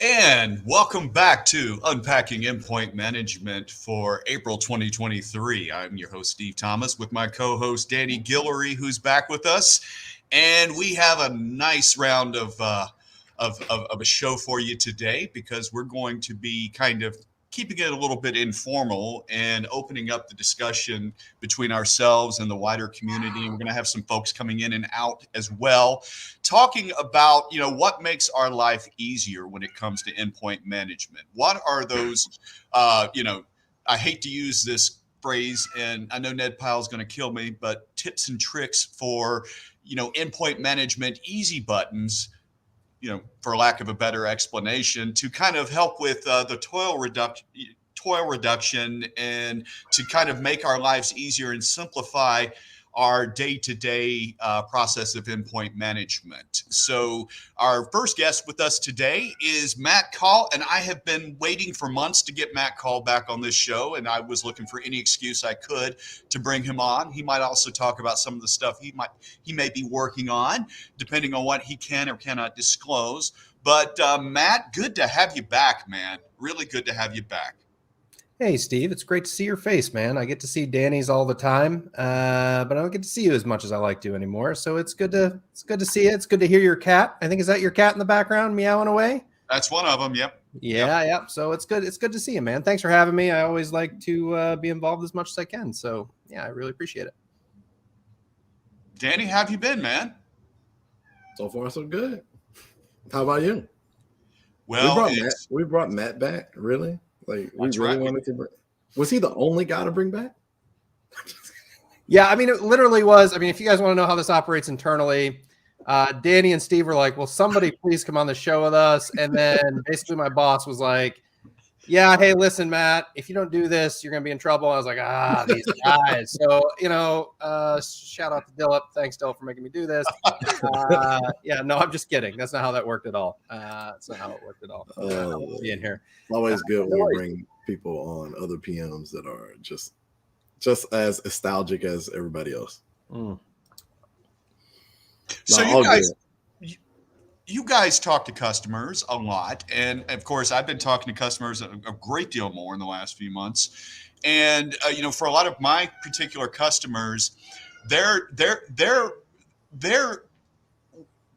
And welcome back to Unpacking Endpoint Management for April 2023. I'm your host, Steve Thomas, with my co host, Danny Guillory, who's back with us. And we have a nice round of a show for you today because we're going to be kind of keeping it a little bit informal and opening up the discussion between ourselves and the wider community. And we're going to have some folks coming in and out as well, talking about what makes our life easier when it comes to endpoint management. What are those I hate to use this phrase, and I know Ned Pyle's going to kill me, but tips and tricks for endpoint management easy buttons, for lack of a better explanation, to kind of help with the toil reduction and to kind of make our lives easier and simplify our day-to-day process of endpoint management. So our first guest with us today is Matt Call, and I have been waiting for months to get Matt Call back on this show, and I was looking for any excuse I could to bring him on. He might also talk about some of the stuff he may be working on, depending on what he can or cannot disclose. But Matt, good to have you back, man. Really good to have you back. Hey, Steve, it's great to see your face, man. I get to see Danny's all the time, but I don't get to see you as much as I like to anymore. So it's good to see you. It's good to hear your cat. I think, is that your cat in the background meowing away? That's one of them. Yep. Yeah. So it's good. It's good to see you, man. Thanks for having me. I always like to be involved as much as I can. So yeah, I really appreciate it. Danny, how have you been, man? So far, so good. How about you? Well, we brought Matt back. Really? Like, we That's really right. wanted to bring. Was he the only guy to bring back? Yeah, I mean, it literally was. I mean, if you guys want to know how this operates internally, Danny and Steve were like, "Will somebody please come on the show with us?" And then basically, my boss was like, "Yeah, hey, listen, Matt, if you don't do this, you're gonna be in trouble." I was like, these guys. So, shout out to Dillip. Thanks, Dillip, for making me do this. Yeah, no, I'm just kidding. That's not how that worked at all. That's not how it worked at all. Being here. It's always good when we bring people on, other PMs that are just as nostalgic as everybody else. So you guys talk to customers a lot, and of course, I've been talking to customers a great deal more in the last few months. And for a lot of my particular customers, they're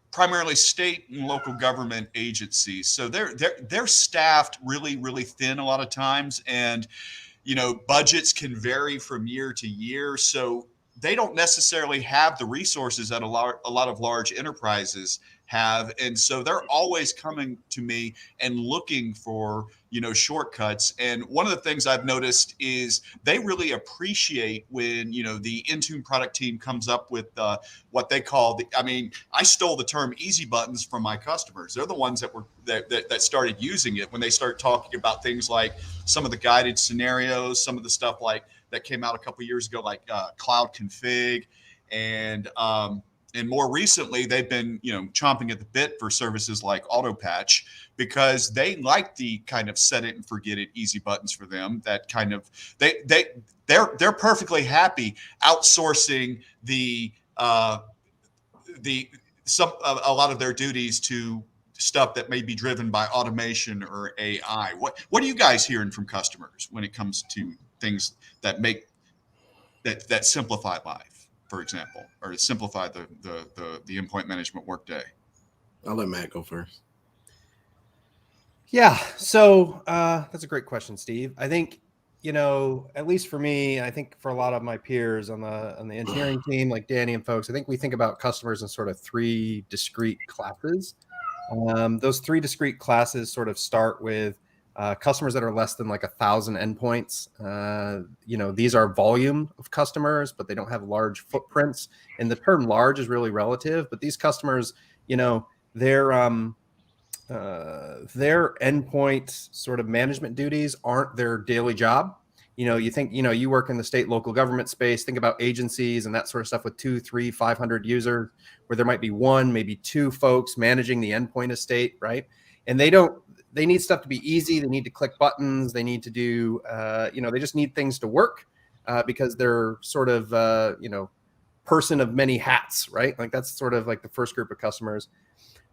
primarily state and local government agencies, so they're staffed really thin a lot of times, and budgets can vary from year to year, so they don't necessarily have the resources that a lot of large enterprises have. And so they're always coming to me and looking for, shortcuts. And one of the things I've noticed is they really appreciate when, the Intune product team comes up with what they call I stole the term easy buttons from my customers. They're the ones that started using it when they started talking about things like some of the guided scenarios, some of the stuff like that came out a couple of years ago, like cloud config, and more recently they've been chomping at the bit for services like auto patch, because they like the kind of set it and forget it easy buttons for them. That kind of they're perfectly happy outsourcing a lot of their duties to stuff that may be driven by automation or AI. What are you guys hearing from customers when it comes to things that make that simplify life, for example, or simplify the endpoint management workday? I'll let Matt go first. Yeah, so that's a great question, Steve. I think, at least for me, I think for a lot of my peers on the engineering team, like Danny and folks, I think we think about customers in sort of three discrete classes. Those three discrete classes sort of start with customers that are less than like 1,000 endpoints. These are volume of customers, but they don't have large footprints. And the term large is really relative, but these customers, their endpoint sort of management duties aren't their daily job. You think, you work in the state, local government space, think about agencies and that sort of stuff with 200, 300, 500 users, where there might be one, maybe two folks managing the endpoint estate, right? And they need stuff to be easy. They need to click buttons. They need to do, they just need things to work because they're sort of, person of many hats, right? Like that's sort of like the first group of customers.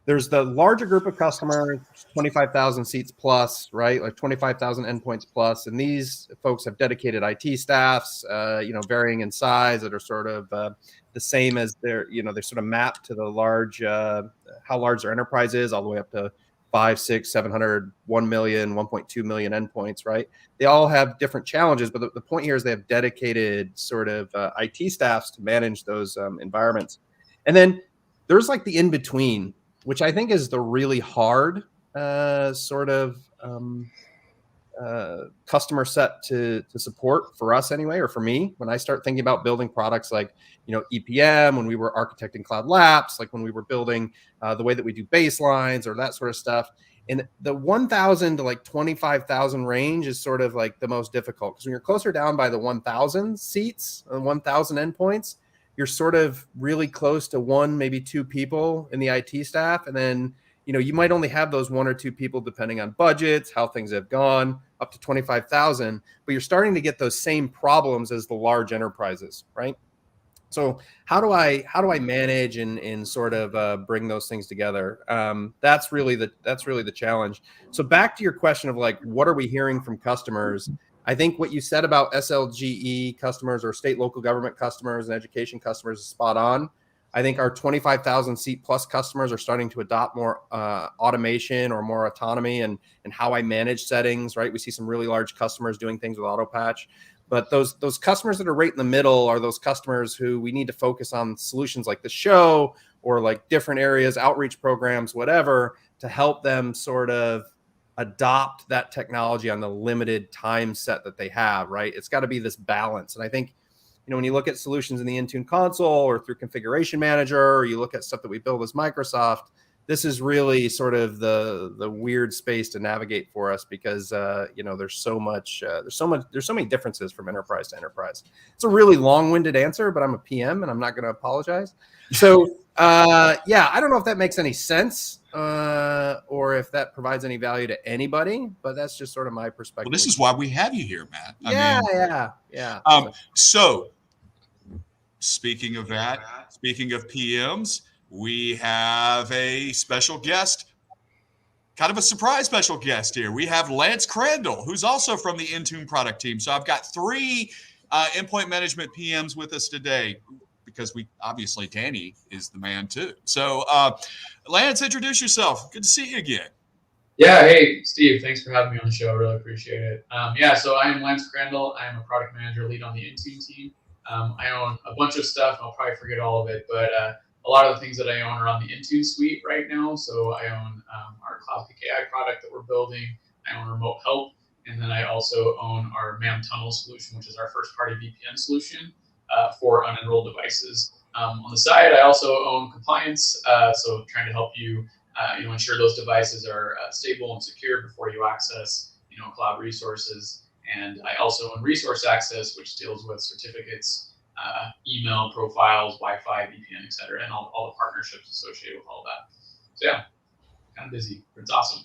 there's the larger group of customers, 25,000 seats plus, right? Like 25,000 endpoints plus. And these folks have dedicated IT staffs, varying in size that are sort of the same as they're sort of mapped to the large, how large their enterprise is, all the way up to 5, 6, 700, 1 million, 1.2 million endpoints, right? They all have different challenges, but the point here is they have dedicated sort of IT staffs to manage those environments. And then there's like the in-between, which I think is the really hard customer set to support for us anyway, or for me, when I start thinking about building products like, EPM, when we were architecting Cloud Lapse, like when we were building the way that we do baselines or that sort of stuff. And the 1,000 to like 25,000 range is sort of like the most difficult, because when you're closer down by the 1,000 seats and 1,000 endpoints, you're sort of really close to one, maybe two people in the IT staff. And then, you might only have those one or two people depending on budgets, how things have gone, up to 25,000, but you're starting to get those same problems as the large enterprises, right? So how do I manage and sort of bring those things together? That's really the challenge. So back to your question of like, what are we hearing from customers? I think what you said about SLGE customers or state local government customers and education customers is spot on. I think our 25,000 seat plus customers are starting to adopt more automation or more autonomy and how I manage settings, right? We see some really large customers doing things with AutoPatch. But those customers that are right in the middle are those customers who we need to focus on solutions like the show or like different areas, outreach programs, whatever, to help them sort of adopt that technology on the limited time set that they have, right? It's got to be this balance. And I think, when you look at solutions in the Intune console or through Configuration Manager, or you look at stuff that we build as Microsoft, this is really sort of the weird space to navigate for us, because there's so many differences from enterprise to enterprise. It's a really long-winded answer, but I'm a PM and I'm not going to apologize. So I don't know if that makes any sense or if that provides any value to anybody, but that's just sort of my perspective. Well, this is why we have you here, Matt. Yeah. So speaking of that, speaking of PMs, we have a special guest, kind of a surprise special guest here. We have Lance Crandall, who's also from the Intune product team. So I've got 3 endpoint management PMs with us today, because obviously Danny is the man too. So Lance, introduce yourself. Good to see you again. Yeah, hey, Steve, thanks for having me on the show. I really appreciate it. So I am Lance Crandall. I am a product manager lead on the Intune team. I own a bunch of stuff. I'll probably forget all of it, but a lot of the things that I own are on the Intune suite right now. So I own our Cloud PKI product that we're building. I own Remote Help. And then I also own our MAM Tunnel solution, which is our first-party VPN solution for unenrolled devices. On the side, I also own compliance, so trying to help you ensure those devices are stable and secure before you access cloud resources. And I also own resource access, which deals with certificates, email profiles, Wi-Fi, VPN, et cetera, and all the partnerships associated with all that. So yeah, kind of busy, but it's awesome.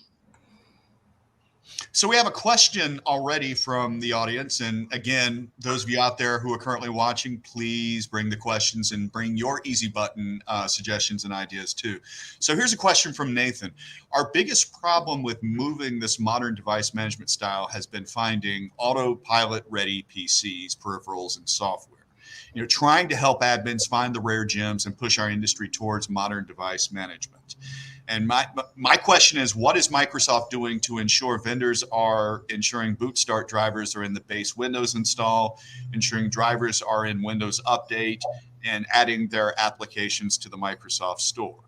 So we have a question already from the audience. And again, those of you out there who are currently watching, please bring the questions and bring your easy button suggestions and ideas too. So here's a question from Nathan. Our biggest problem with moving this modern device management style has been finding autopilot ready PCs, peripherals, and software. Trying to help admins find the rare gems and push our industry towards modern device management. And my question is, what is Microsoft doing to ensure vendors are ensuring boot start drivers are in the base Windows install, ensuring drivers are in Windows Update, and adding their applications to the Microsoft Store?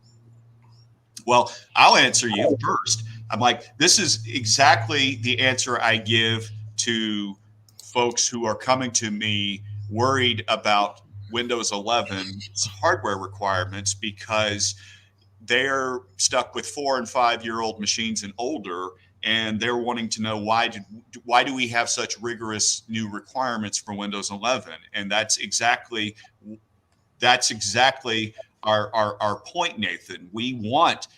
Well, I'll answer you first. I'm like, this is exactly the answer I give to folks who are coming to me worried about Windows 11's hardware requirements, because they're stuck with 4 and 5 year old machines and older, and they're wanting to know why do we have such rigorous new requirements for Windows 11? And that's exactly our point, Nathan. We want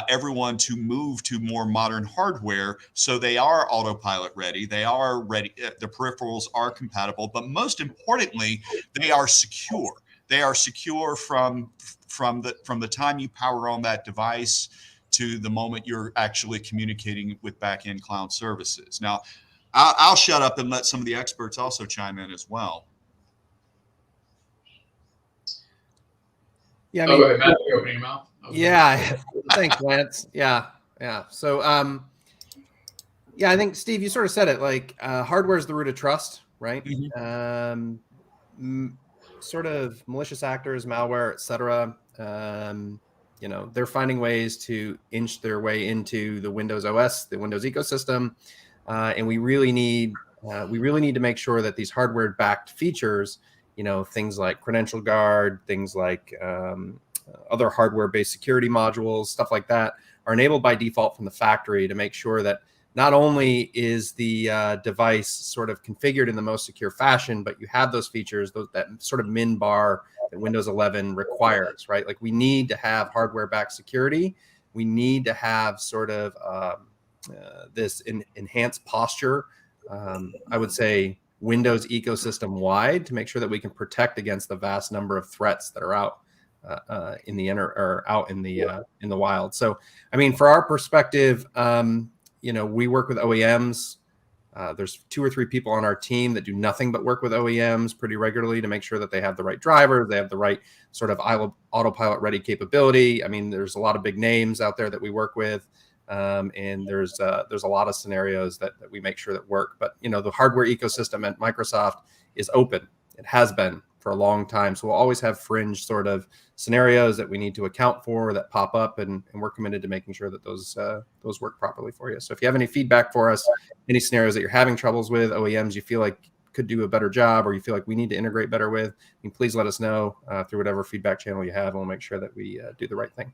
everyone to move to more modern hardware, so they are autopilot ready, they are ready, the peripherals are compatible, but most importantly, they are secure. they are secure from the time you power on that device to the moment you're actually communicating with back-end cloud services. Now, I'll shut up and let some of the experts also chime in as well. Yeah, I Oh, mean, go ahead, Matt. You're opening your mouth. yeah, thanks, Lance. Yeah. So, yeah, I think Steve, you sort of said it. Like, hardware is the root of trust, right? Sort of malicious actors, malware, etc. They're finding ways to inch their way into the Windows OS, the Windows ecosystem, and we really need to make sure that these hardware-backed features, things like Credential Guard, things like other hardware-based security modules, stuff like that, are enabled by default from the factory to make sure that not only is the device sort of configured in the most secure fashion, but you have those features, that sort of min bar that Windows 11 requires, right? Like, we need to have hardware-backed security. We need to have sort of this enhanced posture, I would say Windows ecosystem wide, to make sure that we can protect against the vast number of threats that are out in the wild. So, I mean, for our perspective, we work with OEMs. There's 2 or 3 people on our team that do nothing but work with OEMs pretty regularly to make sure that they have the right drivers, they have the right sort of autopilot ready capability. I mean, there's a lot of big names out there that we work with, and there's a lot of scenarios that we make sure that work. But the hardware ecosystem at Microsoft is open. It has been for a long time, so we'll always have fringe sort of scenarios that we need to account for that pop up, and we're committed to making sure that those work properly for you. So if you have any feedback for us, any scenarios that you're having troubles with, OEMs you feel like could do a better job, or you feel like we need to integrate better with, please let us know through whatever feedback channel you have, and we'll make sure that we do the right thing.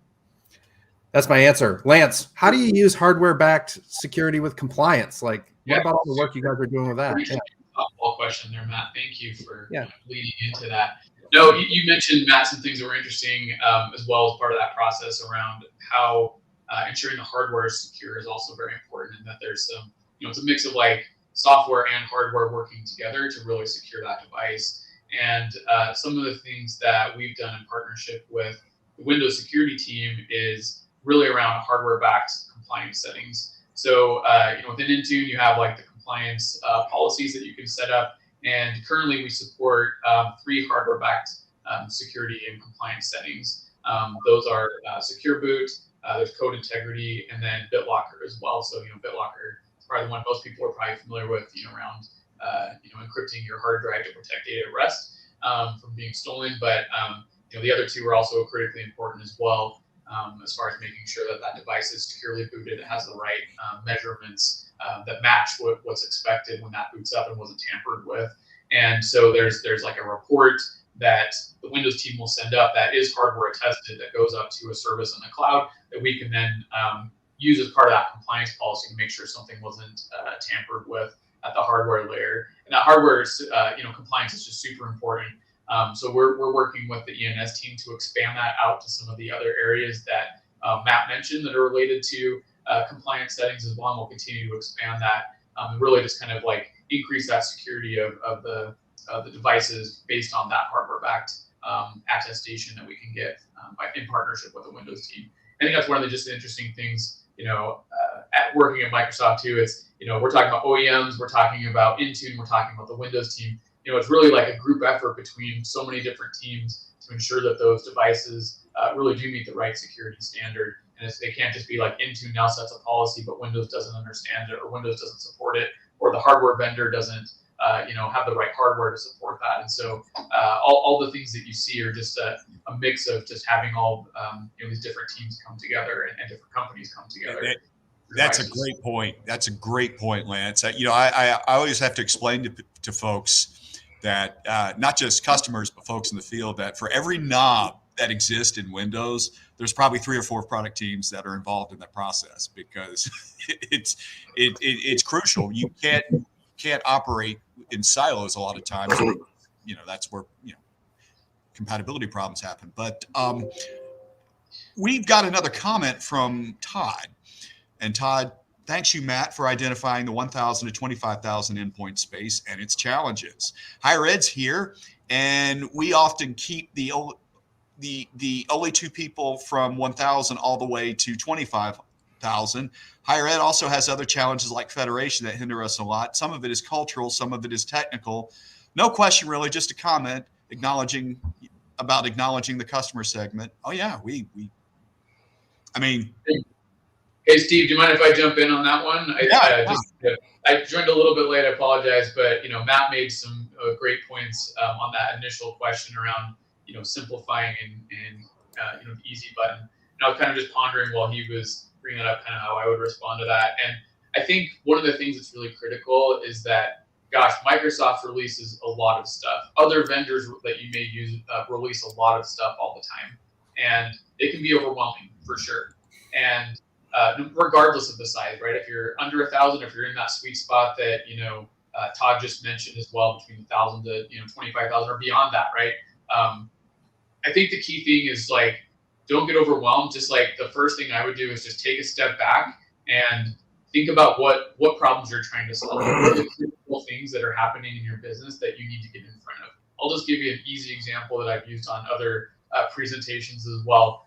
That's my answer. Lance, how do you use hardware-backed security with compliance? Like, what about all the work you guys are doing with that? All question there, Matt. Thank you for leading into that. No, you mentioned, Matt, some things that were interesting as well as part of that process around how ensuring the hardware is secure is also very important, and that there's some, it's a mix of like software and hardware working together to really secure that device. And some of the things that we've done in partnership with the Windows security team is really around hardware-backed compliance settings. So, within Intune, you have like the compliance policies that you can set up. And currently we support 3 hardware-backed security and compliance settings. Those are Secure Boot, there's Code Integrity, and then BitLocker as well. So, BitLocker is probably the one most people are probably familiar with, around, encrypting your hard drive to protect data at rest from being stolen. But, the other 2 are also critically important as well, as far as making sure that that device is securely booted, it has the right measurements that match what's expected when that boots up and wasn't tampered with. And so there's like a report that the Windows team will send up that is hardware attested, that goes up to a service in the cloud that we can then use as part of that compliance policy to make sure something wasn't tampered with at the hardware layer. And that hardware compliance is just super important. So we're working with the ENS team to expand that out to some of the other areas that Matt mentioned that are related to compliance settings as well. And we'll continue to expand that and really just kind of like increase that security of the devices based on that hardware-backed attestation that we can get in partnership with the Windows team. I think that's one of the just interesting things, at working at Microsoft too. It's, we're talking about OEMs, we're talking about Intune, we're talking about the Windows team. It's really like a group effort between so many different teams to ensure that those devices really do meet the right security standard. And they can't just be like Intune now sets a policy, but Windows doesn't understand it, or Windows doesn't support it, or the hardware vendor doesn't, have the right hardware to support that. And so all the things that you see are just a mix of just having all these different teams come together and different companies come together. That's a great point. That's a great point, Lance. I always have to explain to folks that not just customers, but folks in the field, that for every knob that exists in Windows, there's probably 3 or 4 product teams that are involved in that process, because it's crucial. You can't operate in silos a lot of times. That's where compatibility problems happen. But we've got another comment from Todd. And Todd, thanks you, Matt, for identifying the 1,000 to 25,000 endpoint space and its challenges. Higher Ed's here, and we often keep the only two people from 1,000 all the way to 25,000. Higher ed also has other challenges like federation that hinder us a lot. Some of it is cultural, some of it is technical. No question, really, just a comment acknowledging the customer segment. Oh yeah, I mean. Hey Steve, do you mind if I jump in on that one? I joined a little bit late. I apologize, but Matt made some great points on that initial question around simplifying and the easy button. And I was kind of just pondering while he was bringing it up, kind of how I would respond to that. And I think one of the things that's really critical is that, gosh, Microsoft releases a lot of stuff. Other vendors that you may use release a lot of stuff all the time, and it can be overwhelming for sure. And regardless of the size, right? If you're under 1,000, if you're in that sweet spot that Todd just mentioned as well, between 1,000 to 25,000 or beyond that, right? I think the key thing is don't get overwhelmed. Just the first thing I would do is just take a step back and think about what problems you're trying to solve. What are the critical things that are happening in your business that you need to get in front of? I'll just give you an easy example that I've used on other presentations as well.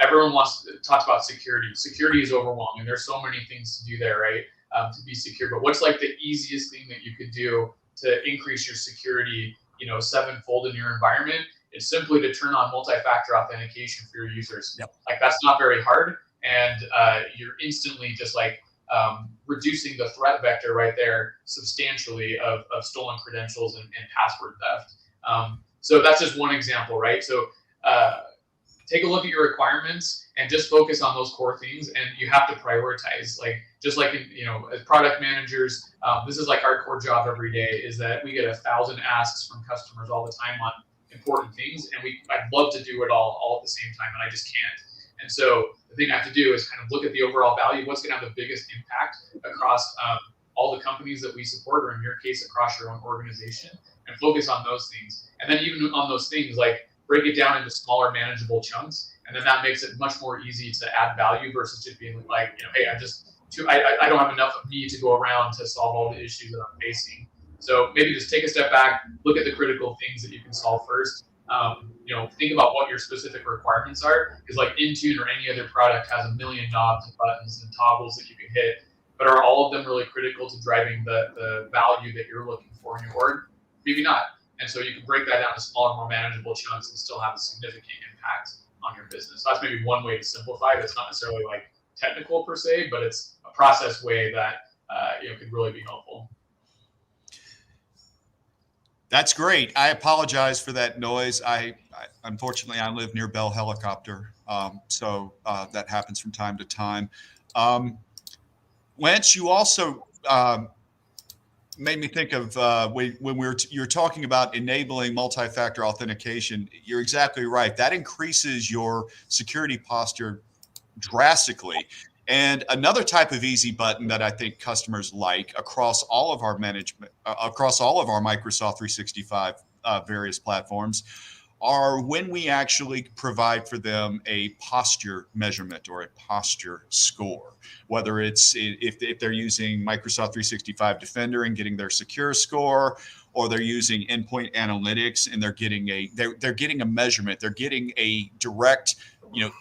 Everyone talks about security. Security is overwhelming. There's so many things to do there, right? To be secure. But what's the easiest thing that you could do to increase your security, 7-fold in your environment? It's simply to turn on multi-factor authentication for your users. Yep. That's not very hard, and you're instantly just reducing the threat vector right there substantially of stolen credentials and password theft. So that's just one example, right? So take a look at your requirements and just focus on those core things, and you have to prioritize. Just like as product managers, this is our core job every day, is that we get 1,000 asks from customers all the time on important things, and I'd love to do it all at the same time, and I just can't. And so the thing I have to do is kind of look at the overall value, what's going to have the biggest impact across all the companies that we support, or in your case, across your own organization, and focus on those things. And then even on those things, break it down into smaller, manageable chunks, and then that makes it much more easy to add value versus just being hey, I don't have enough of me to go around to solve all the issues that I'm facing. So maybe just take a step back, look at the critical things that you can solve first. Think about what your specific requirements are, because Intune or any other product has 1 million knobs and buttons and toggles that you can hit, but are all of them really critical to driving the value that you're looking for in your org? Maybe not. And so you can break that down to smaller, more manageable chunks and still have a significant impact on your business. So that's maybe one way to simplify it. It's not necessarily technical per se, but it's a process way that could really be helpful. That's great. I apologize for that noise. I unfortunately I live near Bell Helicopter, so that happens from time to time. Lance, you also made me think of when you're talking about enabling multi-factor authentication. You're exactly right. That increases your security posture drastically. And another type of easy button that I think customers like across all of our across all of our Microsoft 365 various platforms, are when we actually provide for them a posture measurement or a posture score. Whether it's if they're using Microsoft 365 Defender and getting their secure score, or they're using Endpoint Analytics and they're getting a measurement, they're getting a direct,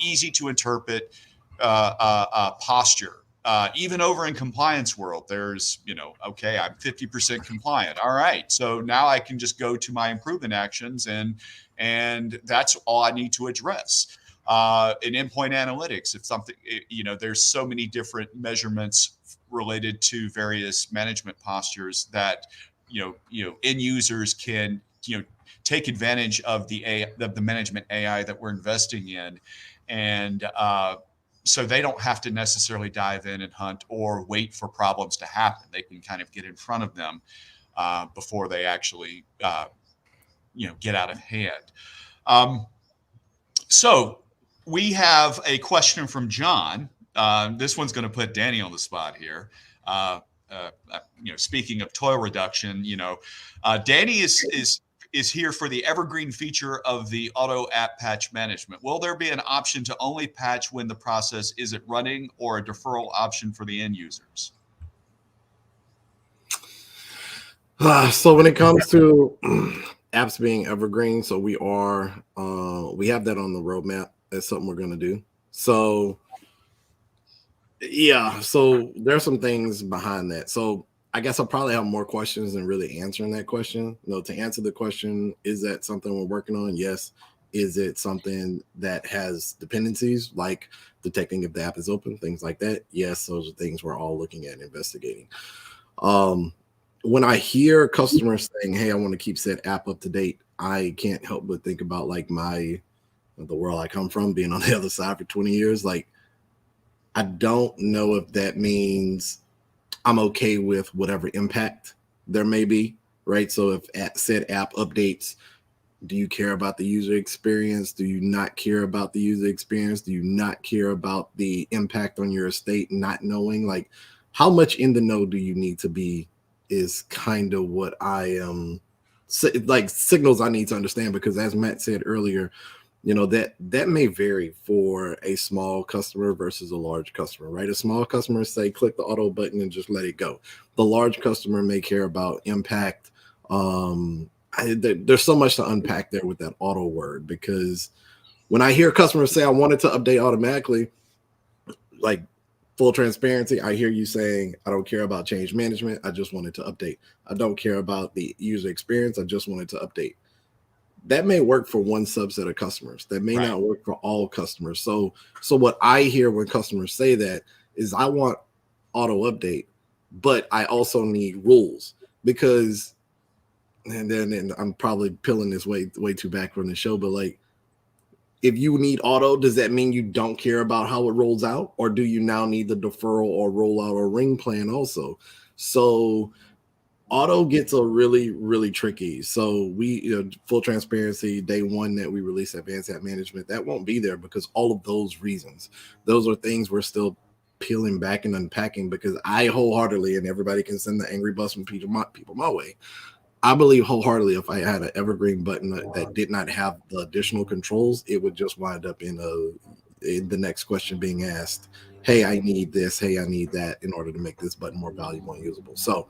easy to interpret posture. Even over in compliance world, there's, okay, I'm 50% compliant. All right. So now I can just go to my improvement actions and that's all I need to address. In endpoint analytics, if something, there's so many different measurements related to various management postures that, end users can, take advantage of the management AI that we're investing in. And, so they don't have to necessarily dive in and hunt or wait for problems to happen. They can kind of get in front of them before they actually, get out of hand. So we have a question from John. This one's going to put Danny on the spot here. Speaking of toil reduction, Danny is here for the Evergreen feature of the auto app patch management. Will there be an option to only patch when the process isn't running, or a deferral option for the end users? So when it comes to apps being evergreen. So we have that on the roadmap. That's something we're going to do. So yeah, so there's some things behind that. So I guess I'll probably have more questions than really answering that question. To answer the question, is that something we're working on? Yes. Is it something that has dependencies, like detecting if the app is open, things like that? Yes, those are things we're all looking at investigating. When I hear customers saying, hey, I want to keep said app up to date, I can't help but think about like the world I come from, being on the other side for 20 years. Like, I don't know if that means I'm okay with whatever impact there may be, right? So if said app updates, do you care about the user experience? Do you not care about the user experience? Do you not care about the impact on your estate? Not knowing, like, how much in the know do you need to be is kind of what I am, like, signals I need to understand, because as Matt said earlier, that may vary for a small customer versus a large customer, right? A small customer, say, click the auto button and just let it go. The large customer may care about impact. There's so much to unpack there with that auto word, because when I hear customers say, I wanted to update automatically, like, full transparency, I hear you saying, I don't care about change management. I just wanted to update. I don't care about the user experience. I just wanted to update. That may work for one subset of customers. That may not work for all customers. So what I hear when customers say that is, I want auto update, but I also need rules, because, and I'm probably peeling this way too back from the show, but like, if you need auto, does that mean you don't care about how it rolls out? Or do you now need the deferral or rollout or ring plan also? So auto gets a really, really tricky. So we, full transparency, day one that we release Advanced App Management, that won't be there because all of those reasons, those are things we're still peeling back and unpacking, because I wholeheartedly, and everybody can send the angry bus from people my way, I believe wholeheartedly if I had an evergreen button that did not have the additional controls, it would just wind up in the next question being asked, hey, I need this, hey, I need that, in order to make this button more valuable and usable. So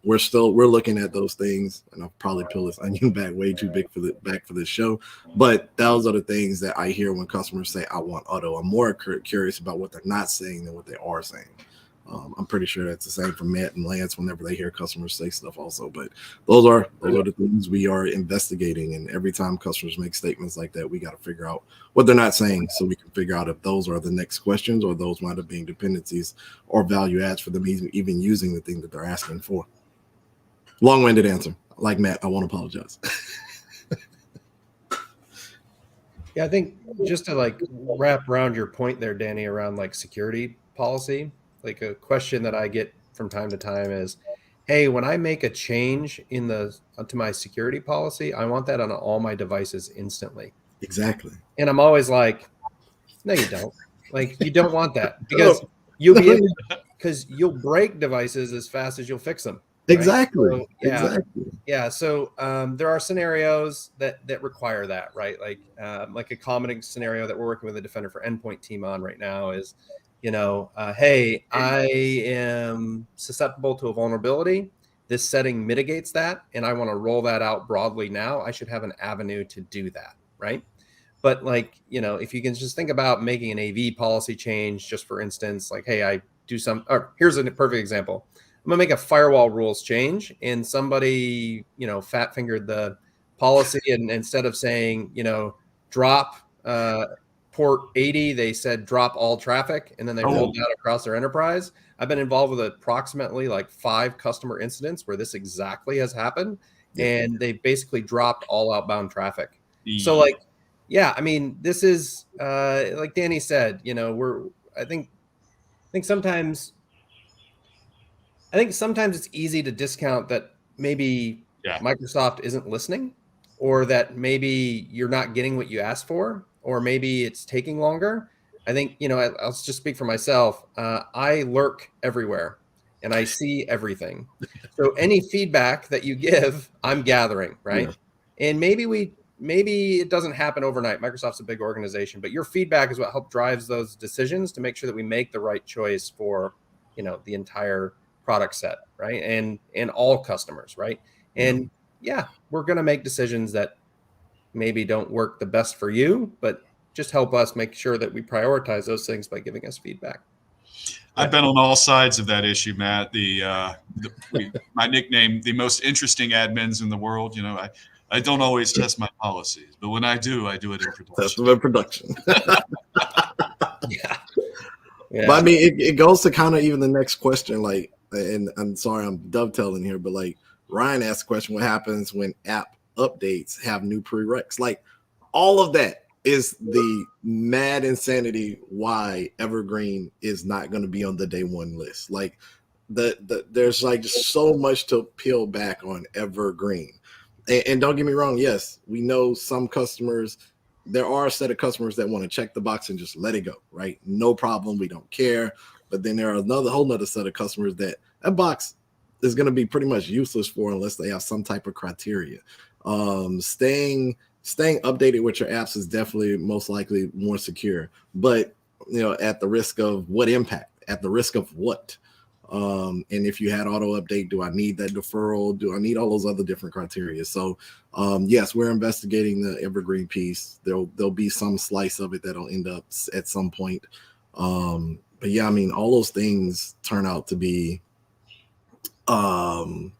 we're looking at those things, and I'll probably peel this onion back way too big for this show. But those are the things that I hear when customers say, I want auto. I'm more curious about what they're not saying than what they are saying. I'm pretty sure that's the same for Matt and Lance whenever they hear customers say stuff also. But those are the things we are investigating. And every time customers make statements like that, we got to figure out what they're not saying, so we can figure out if those are the next questions, or those wind up being dependencies or value adds for them even using the thing that they're asking for. Long-winded answer. Like Matt, I won't apologize. Yeah, I think just to like wrap around your point there, Danny, around like security policy, like a question that I get from time to time is, hey, when I make a change to my security policy, I want that on all my devices instantly. Exactly. And I'm always like, no, you don't. Like, you don't want that, because you'll break devices as fast as you'll fix them. Right? Exactly. So, yeah. So there are scenarios that require that, right? Like a common scenario that we're working with the Defender for Endpoint team on right now is, hey, I am susceptible to a vulnerability. This setting mitigates that, and I want to roll that out broadly now. I should have an avenue to do that, right? But if you can just think about making an AV policy change, just for instance, like, hey, I do or here's a perfect example. I'm gonna make a firewall rules change, and somebody, fat fingered the policy, and instead of saying, drop port 80, they said drop all traffic, and then they rolled that across their enterprise. I've been involved with approximately like 5 customer incidents where this exactly has happened, and they basically dropped all outbound traffic. So I mean, this is like Danny said, I think sometimes it's easy to discount that maybe Microsoft isn't listening, or that maybe you're not getting what you asked for, or maybe it's taking longer. I think, I'll just speak for myself. I lurk everywhere and I see everything. So any feedback that you give, I'm gathering, right? Yeah. And maybe it doesn't happen overnight. Microsoft's a big organization, but your feedback is what helps drives those decisions to make sure that we make the right choice for, the entire product set, right? And all customers, right? And yeah, we're going to make decisions that maybe don't work the best for you, but just help us make sure that we prioritize those things by giving us feedback. I've been on all sides of that issue, Matt. My nickname, the most interesting admins in the world. You know, I don't always test my policies, but when I do it in production. Test them in production. Yeah. But I mean, it goes to kind of even the next question, like, and I'm sorry, I'm dovetailing here, but like Ryan asked the question, what happens when app updates have new prereqs? Like, all of that is the mad insanity why Evergreen is not going to be on the day one list. Like, there's like just so much to peel back on Evergreen. And don't get me wrong, yes, we know some customers, there are a set of customers that want to check the box and just let it go, right? No problem, we don't care. But then there are whole nother set of customers that box is going to be pretty much useless for unless they have some type of criteria. Staying updated with your apps is definitely most likely more secure, but you know, at the risk of what impact? At the risk of what? And if you had auto update, do I need that deferral? Do I need all those other different criteria? So yes, we're investigating the Evergreen piece. There'll be some slice of it that'll end up at some point. But yeah, I mean, all those things turn out to be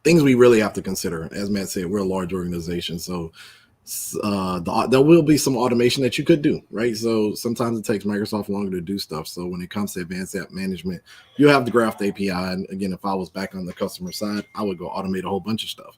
things we really have to consider. As Matt said, we're a large organization, so there will be some automation that you could do, right? So sometimes it takes Microsoft longer to do stuff. So when it comes to advanced app management, you have the Graph API. And again, if I was back on the customer side, I would go automate a whole bunch of stuff.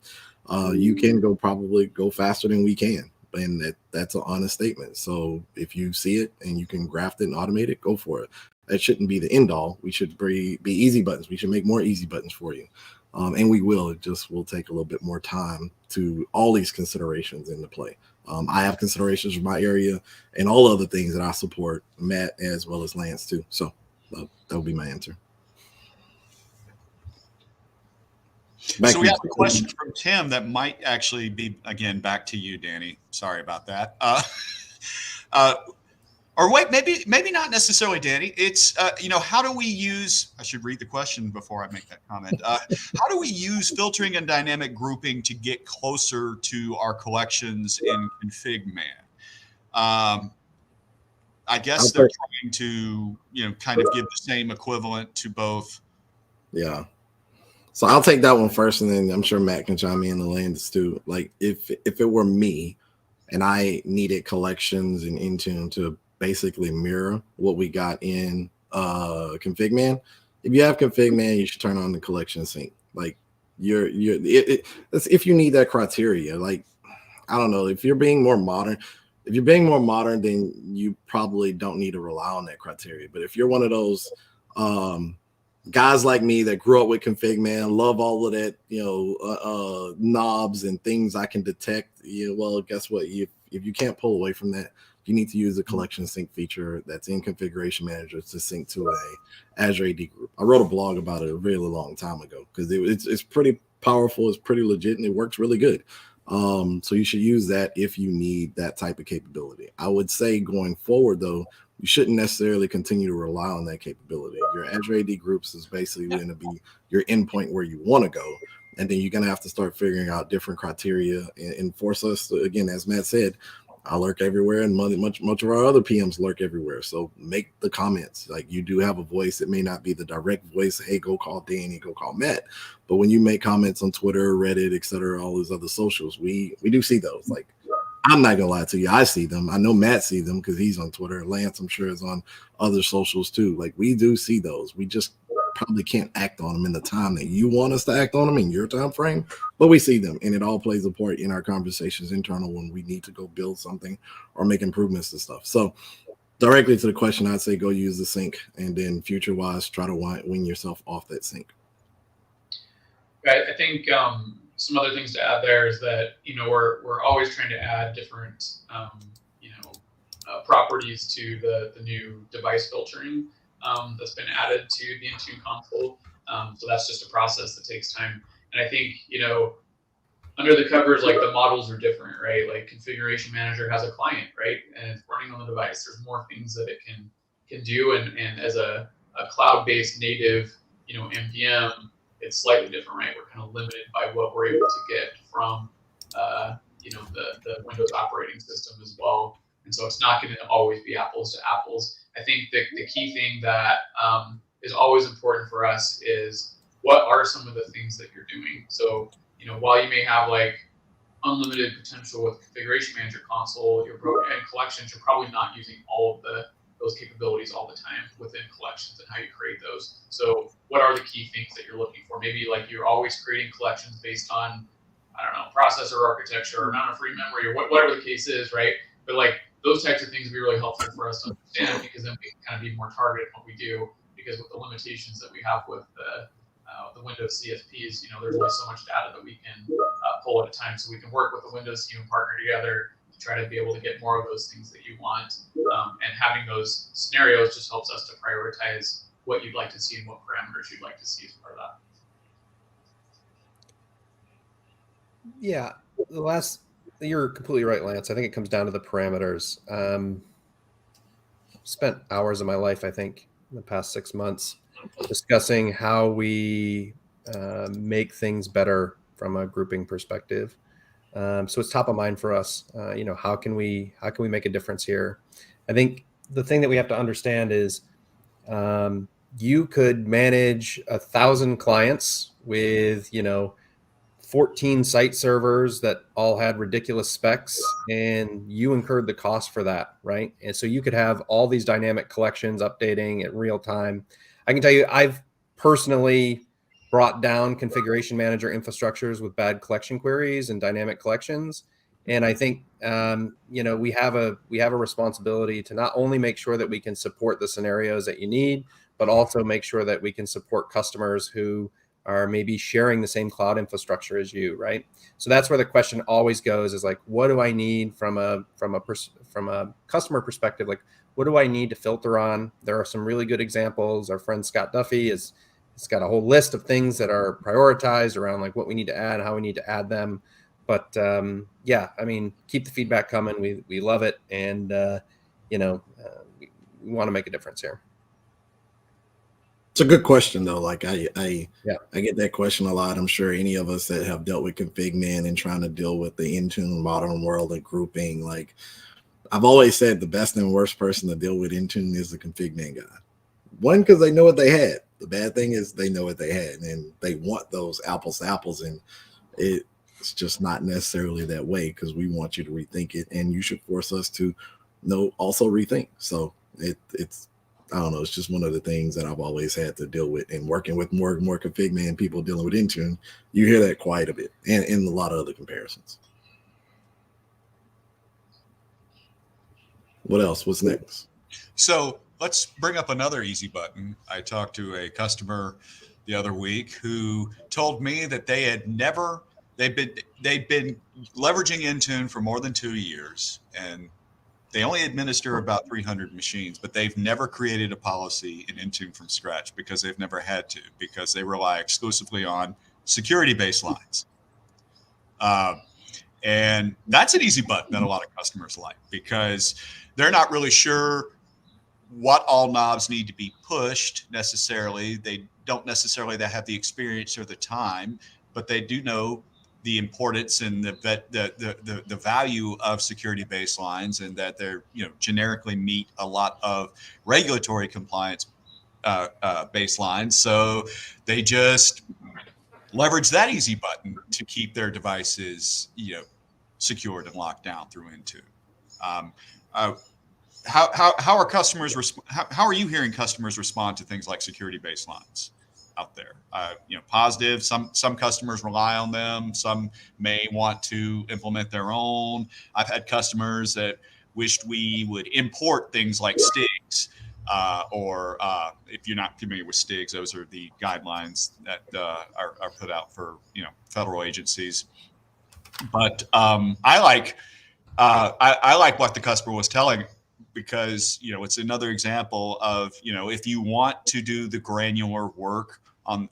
You can probably go faster than we can. And that's an honest statement. So if you see it and you can graft it and automate it, go for it. That shouldn't be the end all. We should be easy buttons. We should make more easy buttons for you. And we will. It just will take a little bit more time to all these considerations into play. I have considerations for my area and all other things that I support, Matt as well as Lance too. So that will be my answer. So we have a question from Tim that might actually be, again, back to you, Danny. Sorry about that. Or wait, maybe not necessarily, Danny. It's, how do we use, I should read the question before I make that comment. How do we use filtering and dynamic grouping to get closer to our collections in ConfigMan? I guess they're trying to, kind of give the same equivalent to both. Yeah. So I'll take that one first, and then I'm sure Matt can chime in and Lance too. Like if it were me and I needed collections in Intune to basically mirror what we got in ConfigMan. If you have ConfigMan, you should turn on the collection sync. Like if you need that criteria, like, I don't know, if you're being more modern, then you probably don't need to rely on that criteria. But if you're one of those guys like me that grew up with ConfigMan, love all of that, knobs and things I can detect, well, guess what? If you can't pull away from that, you need to use the collection sync feature that's in Configuration Manager to sync to a Azure AD group. I wrote a blog about it a really long time ago because it's pretty powerful, it's pretty legit, and it works really good. So you should use that if you need that type of capability. I would say going forward, though, you shouldn't necessarily continue to rely on that capability. Your Azure AD groups is basically going to be your endpoint where you want to go. And then you're going to have to start figuring out different criteria and force us to, again, as Matt said, I lurk everywhere, and much of our other PMs lurk everywhere. So make the comments. Like, you do have a voice. It may not be the direct voice. Hey, go call Danny, go call Matt. But when you make comments on Twitter, Reddit, etc., all these other socials, we do see those. Like, I'm not gonna lie to you, I see them. I know Matt sees them because he's on Twitter. Lance, I'm sure, is on other socials too. Like, we do see those. We just probably can't act on them in the time that you want us to act on them in your time frame, but we see them, and it all plays a part in our conversations internal when we need to go build something or make improvements to stuff. So directly to the question, I'd say go use the sync, and then future wise, try to wing yourself off that sync. I think some other things to add there is that we're always trying to add different properties to the new device filtering that's been added to the Intune console. So that's just a process that takes time. And I think, under the covers, like, the models are different, right? Like, Configuration Manager has a client, right? And it's running on the device. There's more things that it can do. And as a cloud-based native, MDM, it's slightly different, right? We're kind of limited by what we're able to get from the Windows operating system as well. And so it's not going to always be apples to apples. I think the key thing that is always important for us is what are some of the things that you're doing. So, while you may have like unlimited potential with Configuration Manager console, and collections, you're probably not using all of those capabilities all the time within collections and how you create those. So what are the key things that you're looking for? Maybe like you're always creating collections based on, I don't know, processor architecture or amount of free memory or whatever the case is, right? But like those types of things would be really helpful for us to understand, because then we can kind of be more targeted in what we do, because with the limitations that we have with the Windows CSPs, there's only so much data that we can pull at a time. So we can work with the Windows team and partner together to try to be able to get more of those things that you want. And having those scenarios just helps us to prioritize what you'd like to see and what parameters you'd like to see as part of that. Yeah, you're completely right, Lance. I think it comes down to the parameters. Spent hours of my life, I think, in the past 6 months discussing how we make things better from a grouping perspective. So it's top of mind for us. How can we make a difference here? I think the thing that we have to understand is you could manage 1,000 clients with 14 site servers that all had ridiculous specs, and you incurred the cost for that, right? And so you could have all these dynamic collections updating at real time. I can tell you, I've personally brought down configuration manager infrastructures with bad collection queries and dynamic collections. And I think we have a responsibility to not only make sure that we can support the scenarios that you need, but also make sure that we can support customers who are maybe sharing the same cloud infrastructure as you, right? So that's where the question always goes, is like, what do I need from a customer perspective? Like, what do I need to filter on? There are some really good examples. Our friend Scott Duffy has got a whole list of things that are prioritized around like what we need to add, how we need to add them. But keep the feedback coming. We love it, and we want to make a difference here. It's a good question though. Like I get that question a lot. I'm sure any of us that have dealt with config man and trying to deal with the Intune modern world and grouping, like I've always said, the best and worst person to deal with Intune is the config man guy. One, because they know what they had. The bad thing is they know what they had, and they want those apples to apples, and it's just not necessarily that way, because we want you to rethink it, and you should force us to also rethink. So it's I don't know. It's just one of the things that I've always had to deal with, and working with more and more config man people dealing with Intune, you hear that quite a bit, and in a lot of other comparisons. What else? What's next? So let's bring up another easy button. I talked to a customer the other week who told me that they've been leveraging Intune for more than 2 years, and they only administer about 300 machines, but they've never created a policy in Intune from scratch because they've never had to, because they rely exclusively on security baselines. And that's an easy button that a lot of customers like, because they're not really sure what all knobs need to be pushed necessarily. They don't necessarily have the experience or the time, but they do know the importance and the value of security baselines, and that they're generically meet a lot of regulatory compliance baselines. So they just leverage that easy button to keep their devices secured and locked down through Intune. How are customers? How are you hearing customers respond to things like security baselines out there? Positive. Some customers rely on them. Some may want to implement their own. I've had customers that wished we would import things like STIGs, or if you're not familiar with STIGs, those are the guidelines that are put out for federal agencies. But I like what the customer was telling, because it's another example of if you want to do the granular work on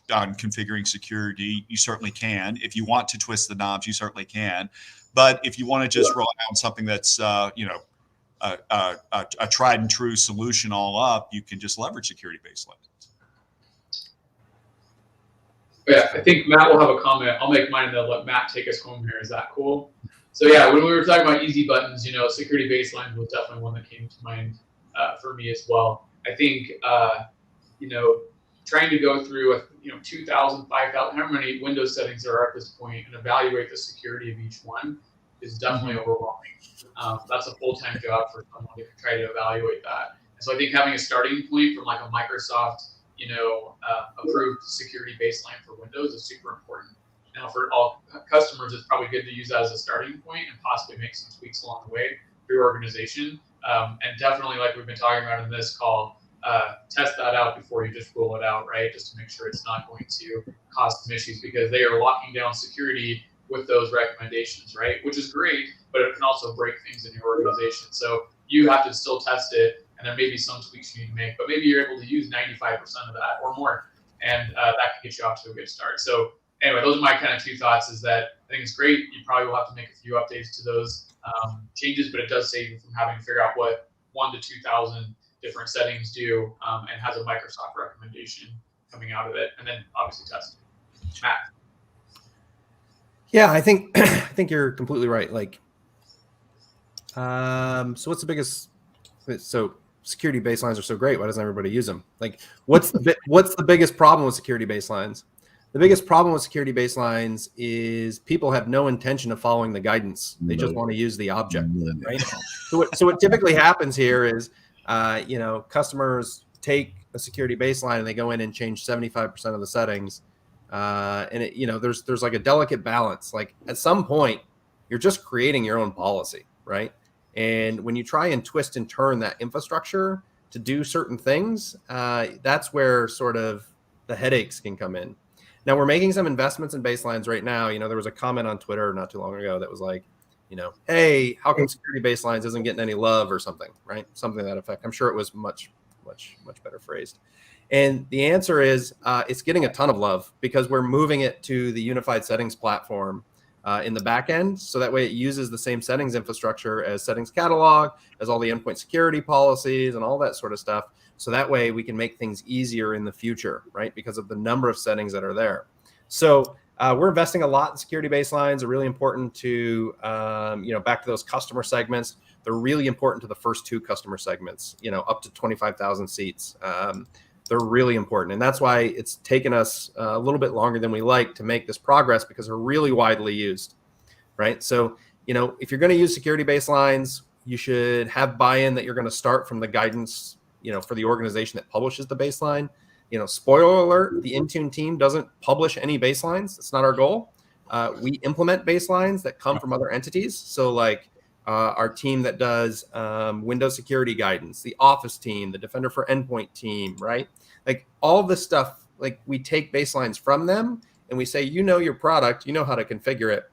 configuring security, you certainly can. If you want to twist the knobs, you certainly can. But if you want to just rely on something that's a tried and true solution all up, you can just leverage security baselines. Yeah, I think Matt will have a comment. I'll make mine and then let Matt take us home here. Is that cool? So yeah, when we were talking about easy buttons, security baseline was definitely one that came to mind for me as well. I think, trying to go through 2,000, 5,000, however many Windows settings there are at this point and evaluate the security of each one is definitely overwhelming. That's a full-time job for someone to try to evaluate that. And so I think having a starting point from like a Microsoft approved security baseline for Windows is super important. Now, for all customers, it's probably good to use that as a starting point and possibly make some tweaks along the way for your organization. And definitely, like we've been talking about in this call, test that out before you just roll it out, right? Just to make sure it's not going to cause some issues, because they are locking down security with those recommendations, right? Which is great, but it can also break things in your organization. So you have to still test it, and there may be some tweaks you need to make, but maybe you're able to use 95% of that or more, and that can get you off to a good start. So anyway, those are my kind of two thoughts, is that I think it's great. You probably will have to make a few updates to those changes, but it does save you from having to figure out what 1,000 to 2,000 different settings do, and has a Microsoft recommendation coming out of it, and then obviously test it. Matt. Yeah, I think you're completely right. Like, so what's the biggest? So security baselines are so great. Why doesn't everybody use them? Like, what's the biggest problem with security baselines? The biggest problem with security baselines is people have no intention of following the guidance. They just want to use the object, right? So what typically happens here is, customers take a security baseline and they go in and change 75% of the settings. And there's like a delicate balance. Like, at some point, you're just creating your own policy, right? And when you try and twist and turn that infrastructure to do certain things, that's where sort of the headaches can come in. Now, we're making some investments in baselines right now. There was a comment on Twitter not too long ago that was like, hey, how come security baselines isn't getting any love or something, right? Something to that effect. I'm sure it was much, much, much better phrased. And the answer is it's getting a ton of love because we're moving it to the unified settings platform in the back end. So that way it uses the same settings infrastructure as settings catalog, as all the endpoint security policies and all that sort of stuff. So that way we can make things easier in the future, right? Because of the number of settings that are there. So we're investing a lot in security baselines. They're really important to, back to those customer segments. They're really important to the first two customer segments, up to 25,000 seats. They're really important. And that's why it's taken us a little bit longer than we like to make this progress, because they're really widely used, right? So, if you're going to use security baselines, you should have buy-in that you're going to start from the guidance, for the organization that publishes the baseline. Spoiler alert, the Intune team doesn't publish any baselines. That's not our goal. We implement baselines that come from other entities. So like our team that does Windows security guidance, the Office team, the Defender for Endpoint team, right? Like all this stuff, like we take baselines from them and we say, your product, how to configure it.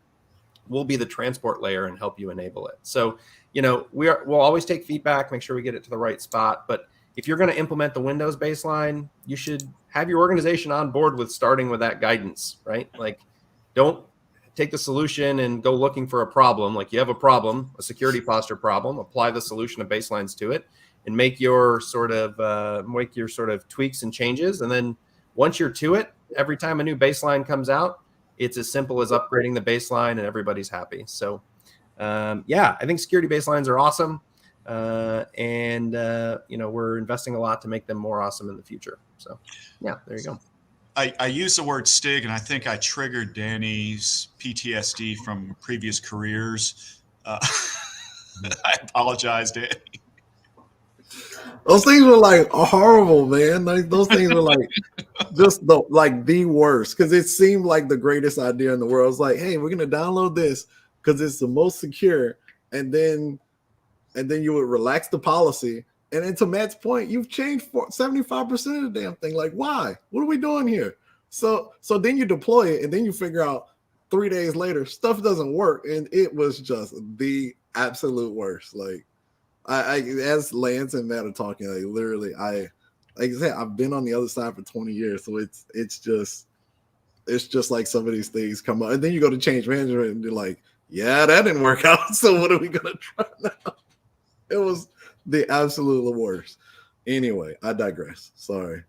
We'll be the transport layer and help you enable it. So, we'll always take feedback, make sure we get it to the right spot. But if you're going to implement the Windows baseline, you should have your organization on board with starting with that guidance, right? Like, don't take the solution and go looking for a problem. Like, you have a problem, a security posture problem, apply the solution of baselines to it and make your sort of tweaks and changes. And then once you're to it, every time a new baseline comes out, it's as simple as upgrading the baseline and everybody's happy. So I think security baselines are awesome. We're investing a lot to make them more awesome in the future. So yeah, there you go. I use the word STIG, and I think I triggered Danny's PTSD from previous careers. I apologize, Danny. Those things were like horrible, man. Like those things were like just the worst, because it seemed like the greatest idea in the world. It's like, hey, we're gonna download this because it's the most secure, and then you would relax the policy. And then to Matt's point, you've changed 75% of the damn thing. Like, why? What are we doing here? So then you deploy it, and then you figure out 3 days later stuff doesn't work, and it was just the absolute worst. Like, I as Lance and Matt are talking, like literally, like I said, I've been on the other side for 20 years, so it's just like some of these things come up, and then you go to change management, and you're like, yeah, that didn't work out. So what are we gonna try now? It was the absolute worst. Anyway, I digress. Sorry.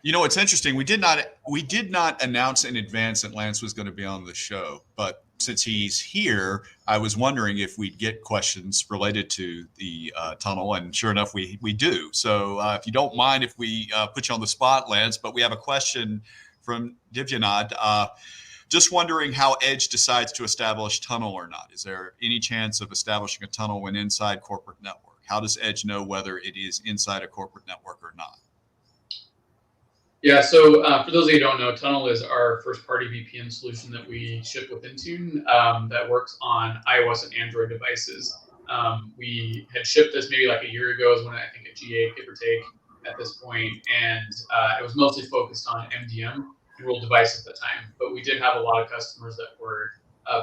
You know, it's interesting. We did not announce in advance that Lance was going to be on the show, but since he's here, I was wondering if we'd get questions related to the tunnel, and sure enough, we do. So if you don't mind, if we put you on the spot, Lance, but we have a question from Divyanad. Just wondering how Edge decides to establish tunnel or not. Is there any chance of establishing a tunnel when inside corporate network? How does Edge know whether it is inside a corporate network or not? Yeah, so for those of you who don't know, Tunnel is our first-party VPN solution that we ship with Intune that works on iOS and Android devices. We had shipped this maybe like a year ago, is when I think at GA, give or take, at this point, and it was mostly focused on MDM enrolled devices at the time. But we did have a lot of customers that were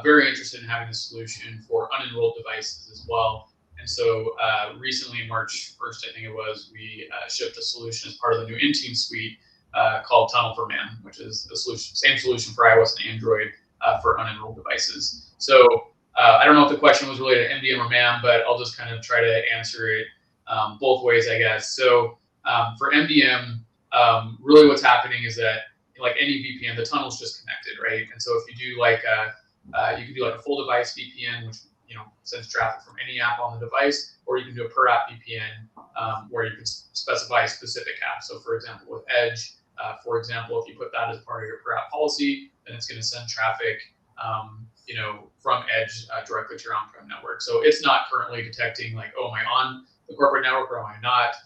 very interested in having a solution for unenrolled devices as well. And so recently, March 1st, I think it was, we shipped a solution as part of the new Intune suite called Tunnel for MAM, which is the same solution for iOS and Android for unenrolled devices. So I don't know if the question was related to MDM or MAM, but I'll just kind of try to answer it both ways, I guess. So for MDM, really what's happening is that, like any VPN, the tunnel's just connected, right? And so if you do like you can do like a full device VPN, which sends traffic from any app on the device, or you can do a per app VPN where you can specify specific apps. So for example, with Edge, for example, if you put that as part of your per app policy, then it's going to send traffic, from Edge directly to your on-prem network. So it's not currently detecting like, oh, am I on the corporate network or am I not,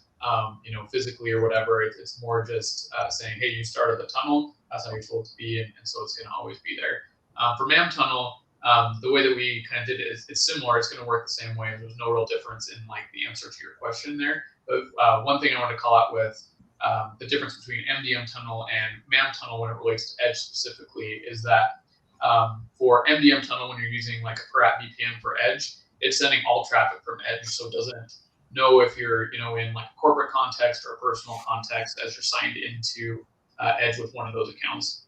physically or whatever. It's more just saying, hey, you started the tunnel. That's how you're told to be, and so it's going to always be there. For MAM tunnel, the way that we kind of did it is it's similar. It's going to work the same way. There's no real difference in like the answer to your question there. But one thing I want to call out with the difference between MDM tunnel and MAM tunnel when it relates to Edge specifically is that for MDM tunnel, when you're using like a per app VPN for Edge, it's sending all traffic from Edge, so it doesn't know if you're in like a corporate context or a personal context as you're signed into Edge with one of those accounts.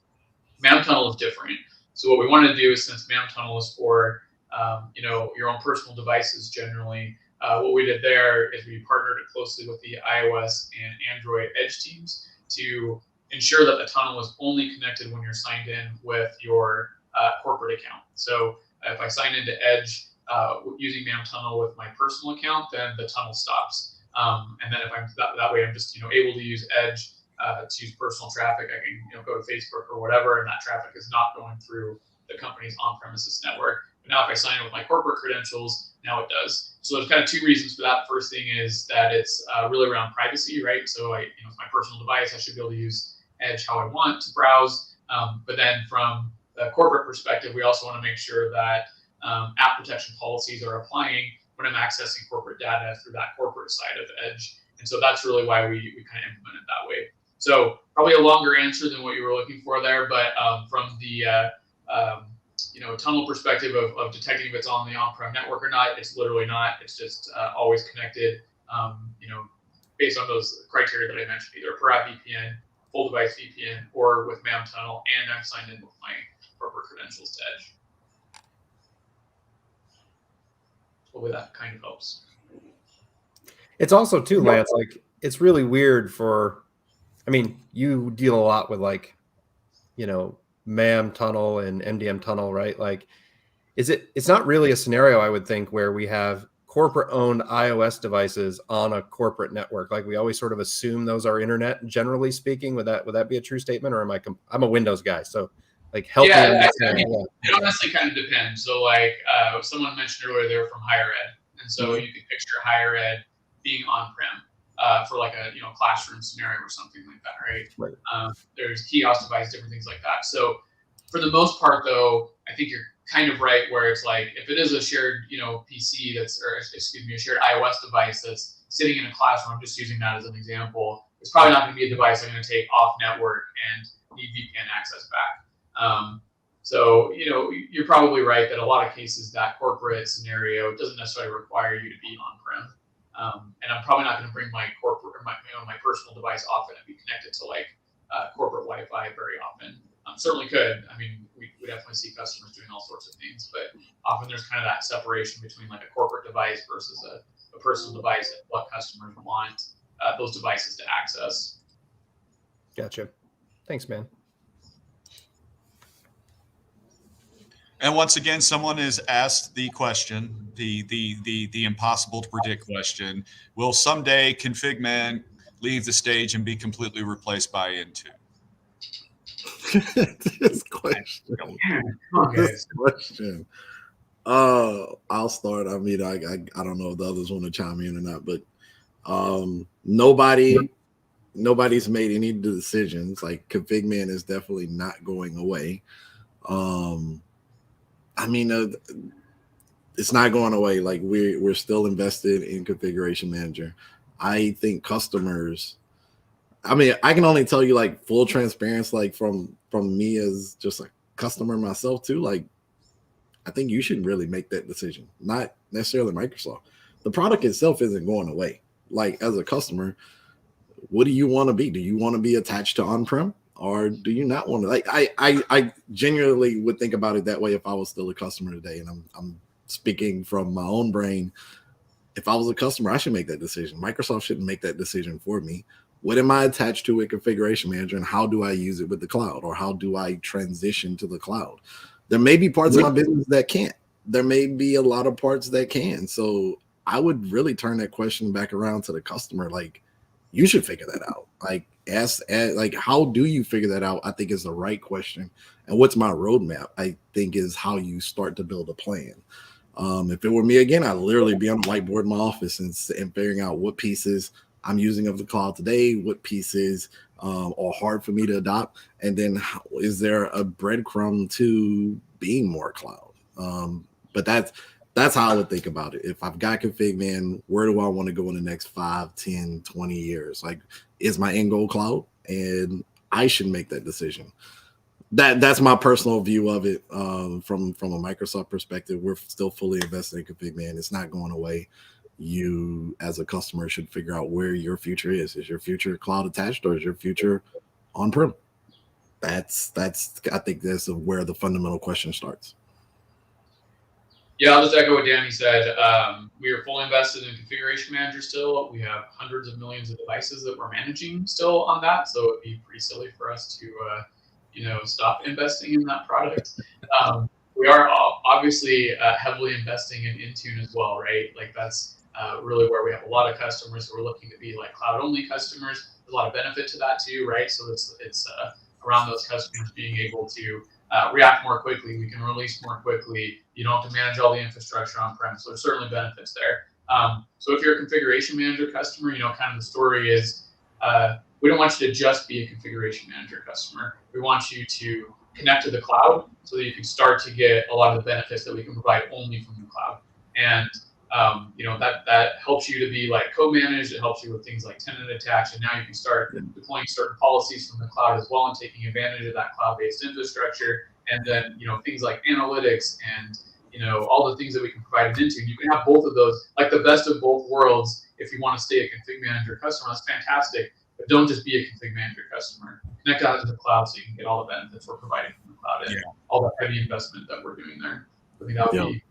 MAM tunnel is different. So what we want to do is, since MAM tunnel is for your own personal devices generally, what we did there is we partnered closely with the iOS and Android Edge teams to ensure that the tunnel is only connected when you're signed in with your corporate account. So if I sign into Edge using MAM tunnel with my personal account, then the tunnel stops. And then if I'm that way, I'm just able to use Edge to use personal traffic. I can go to Facebook or whatever, and that traffic is not going through the company's on-premises network. But now if I sign in with my corporate credentials, now it does. So there's kind of two reasons for that. First thing is that it's really around privacy, right? So it's my personal device. I should be able to use Edge how I want to browse. But then from the corporate perspective, we also want to make sure that app protection policies are applying when I'm accessing corporate data through that corporate side of Edge. And so that's really why we kind of implement it that way. So probably a longer answer than what you were looking for there, but from the tunnel perspective of detecting if it's on the on-prem network or not, it's literally not. It's just always connected, based on those criteria that I mentioned, either per app VPN, full device VPN, or with MAM tunnel, and I'm signed in with my corporate credentials to Edge. Hopefully that kind of helps. It's also too, Lance, like it's really weird you deal a lot with MAM tunnel and MDM tunnel, right? Like, it's not really a scenario, I would think, where we have corporate owned iOS devices on a corporate network. Like we always sort of assume those are internet, generally speaking. Would that be a true statement, or I'm a Windows guy, so like help me understand. It honestly kind of depends. So like someone mentioned earlier, they're from higher ed, and so you can picture higher ed being on-prem for like a classroom scenario or something like that, right? There's kiosk device, different things like that. So for the most part, though, I think you're kind of right where it's like if it is a shared PC a shared iOS device that's sitting in a classroom, I'm just using that as an example, it's probably not going to be a device I'm going to take off network and need VPN access back. So you're probably right that a lot of cases that corporate scenario doesn't necessarily require you to be on-prem. And I'm probably not going to bring my corporate or my personal device often and be connected to like corporate Wi-Fi very often. Certainly could. I mean, we definitely see customers doing all sorts of things, but often there's kind of that separation between like a corporate device versus a personal device and what customers want those devices to access. Gotcha. Thanks, man. And once again, someone has asked the question, the impossible to predict question: will someday ConfigMan leave the stage and be completely replaced by Intune? This question. This question. I'll start. I mean, I don't know if the others want to chime in or not, but nobody's made any decisions. Like ConfigMan is definitely not going away. I mean, it's not going away. Like we're still invested in Configuration Manager. I think customers. I mean, I can only tell you like full transparency, like from me as just a customer myself too. Like, I think you should really make that decision, not necessarily Microsoft. The product itself isn't going away. Like as a customer, what do you want to be? Do you want to be attached to on-prem, or do you not want to? Like I genuinely would think about it that way if I was still a customer today, and I'm speaking from my own brain. If I was a customer, I should make that decision. Microsoft shouldn't make that decision for me. What am I attached to with Configuration Manager, and how do I use it with the cloud, or how do I transition to the cloud? There may be parts of my business that can't. There may be a lot of parts that can. So I would really turn that question back around to the customer. Like, you should figure that out. Like, ask like, how do you figure that out? I think is the right question. And what's my roadmap? I think is how you start to build a plan. If it were me again, I'd literally be on the whiteboard in my office and figuring out what pieces I'm using of the cloud today, what pieces are hard for me to adopt, and then is there a breadcrumb to being more cloud? But that's how I would think about it. If I've got ConfigMan, where do I want to go in the next 5, 10, 20 years? Like, is my end goal cloud? And I should make that decision. That's my personal view of it. From a Microsoft perspective, we're still fully invested in ConfigMan. It's not going away. You as a customer should figure out where your future is. Is your future cloud attached, or is your future on-prem? That's I think that's where the fundamental question starts. Yeah, I'll just echo what Danny said. We are fully invested in Configuration Manager still. We have hundreds of millions of devices that we're managing still on that, so it'd be pretty silly for us to stop investing in that product. We are obviously heavily investing in Intune as well, right? Like that's really where we have a lot of customers who are looking to be like cloud-only customers. There's a lot of benefit to that too, right? So it's around those customers being able to react more quickly. We can release more quickly. You don't have to manage all the infrastructure on-prem. So there's certainly benefits there. So if you're a Configuration Manager customer, kind of the story is we don't want you to just be a Configuration Manager customer. We want you to connect to the cloud so that you can start to get a lot of the benefits that we can provide only from the cloud. And that helps you to be like co-managed. It helps you with things like tenant attach, and now you can start deploying certain policies from the cloud as well and taking advantage of that cloud-based infrastructure. And then things like analytics and all the things that we can provide in Intune. You can have both of those, like the best of both worlds. If you want to stay a Config Manager customer, that's fantastic. But don't just be a Config Manager customer. Connect out to the cloud so you can get all the benefits we're providing from the cloud and all the heavy investment that we're doing there. I think that would be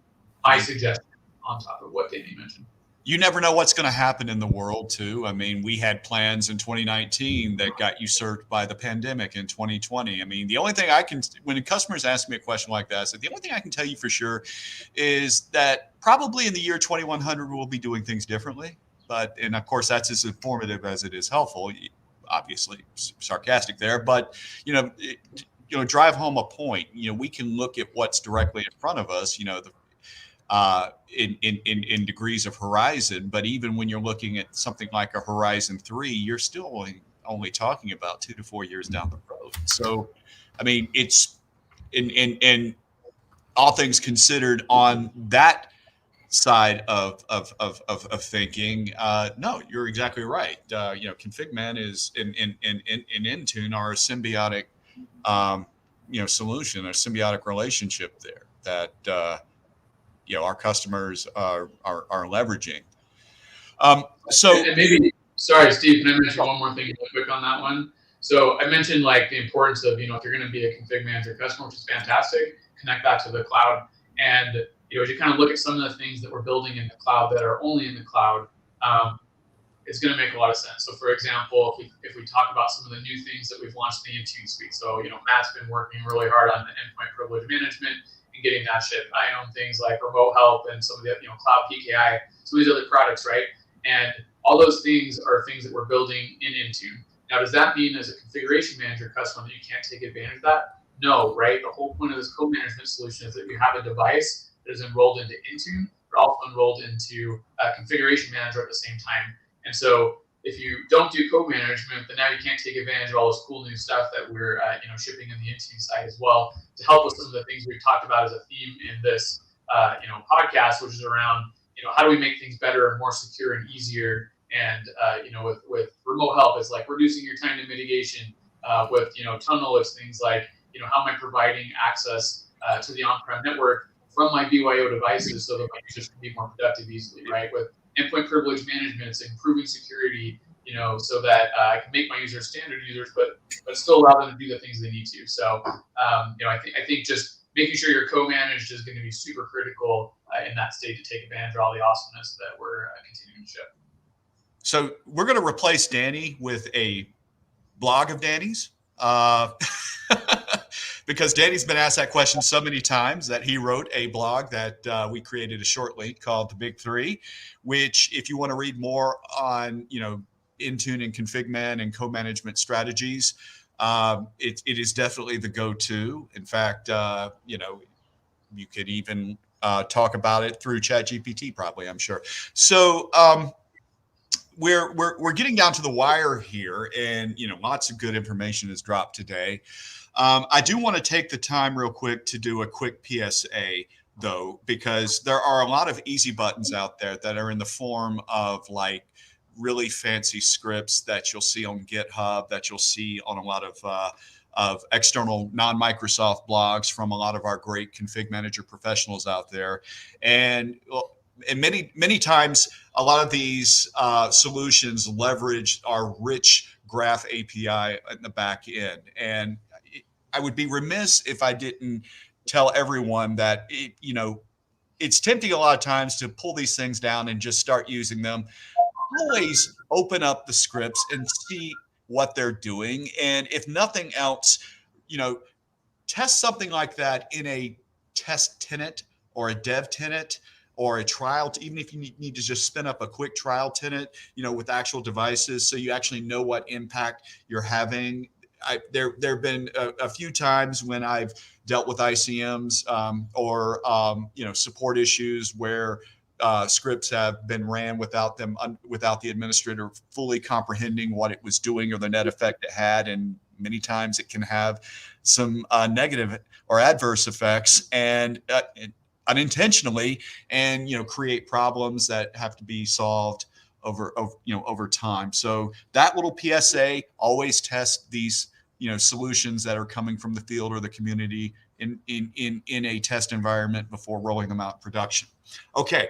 my suggestion on top of what Danny mentioned. You never know what's going to happen in the world too. I mean, we had plans in 2019 that got usurped by the pandemic in 2020. I mean, the only thing when customers ask me a question like that, I said, the only thing I can tell you for sure is that probably in the year 2100, we'll be doing things differently. And of course, that's as informative as it is helpful. Obviously, sarcastic there, but drive home a point. We can look at what's directly in front of us. In degrees of horizon, but even when you're looking at something like a Horizon 3, you're still only talking about 2 to 4 years down the road. So, I mean, it's in all things considered on that side of thinking. No, you're exactly right. ConfigMan is in Intune are a symbiotic, solution, a symbiotic relationship there that our customers are leveraging. So and maybe, sorry, Steve, can I mention one more thing real quick on that one? So I mentioned like the importance of, if you're going to be a Config Manager customer, which is fantastic, connect that to the cloud. And, as you kind of look at some of the things that we're building in the cloud that are only in the cloud, it's going to make a lot of sense. So for example, if we talk about some of the new things that we've launched in the Intune suite, so Matt's been working really hard on the endpoint privilege management and getting that shipped. I own things like remote help and some of the cloud PKI, some of these other products, right? And all those things are things that we're building in Intune. Now, does that mean as a configuration manager customer that you can't take advantage of that? No, right? The whole point of this co-management solution is that you have a device that is enrolled into Intune, but also enrolled into a configuration manager at the same time. And so if you don't do co-management, then now you can't take advantage of all this cool new stuff that we're shipping in the Intune side as well, to help with some of the things we've talked about as a theme in this podcast, which is around how do we make things better and more secure and easier. And with remote help, it's like reducing your time to mitigation. With Tunnel, it's things like how am I providing access to the on-prem network from my BYO devices so that my users can be more productive easily, right? With endpoint privilege management, it's improving security, so that I can make my users standard users, but still allow them to do the things they need to. So, I think just making sure you're co-managed is going to be super critical in that state to take advantage of all the awesomeness that we're continuing to ship. So we're going to replace Danny with a blog of Danny's. Because Danny's been asked that question so many times that he wrote a blog that we created a short link called The Big Three, which if you want to read more on, Intune and ConfigMan and co-management strategies, it is definitely the go-to. In fact, you could even talk about it through ChatGPT, probably, I'm sure. So we're getting down to the wire here, and lots of good information is dropped today. I do want to take the time real quick to do a quick PSA, though, because there are a lot of easy buttons out there that are in the form of like really fancy scripts that you'll see on GitHub, that you'll see on a lot of external non-Microsoft blogs from a lot of our great config manager professionals out there. And many times, a lot of these solutions leverage our rich graph API in the back end. And I would be remiss if I didn't tell everyone that it's tempting a lot of times to pull these things down and just start using them. Always open up the scripts and see what they're doing. And if nothing else, test something like that in a test tenant or a dev tenant or a trial, even if you need to just spin up a quick trial tenant, with actual devices, so you actually know what impact you're having. There have been a few times when I've dealt with ICMs or support issues where scripts have been ran without the administrator fully comprehending what it was doing or the net effect it had, and many times it can have some negative or adverse effects and unintentionally, and create problems that have to be solved over time. So that little PSA, always test these solutions that are coming from the field or the community in a test environment before rolling them out in production. Okay,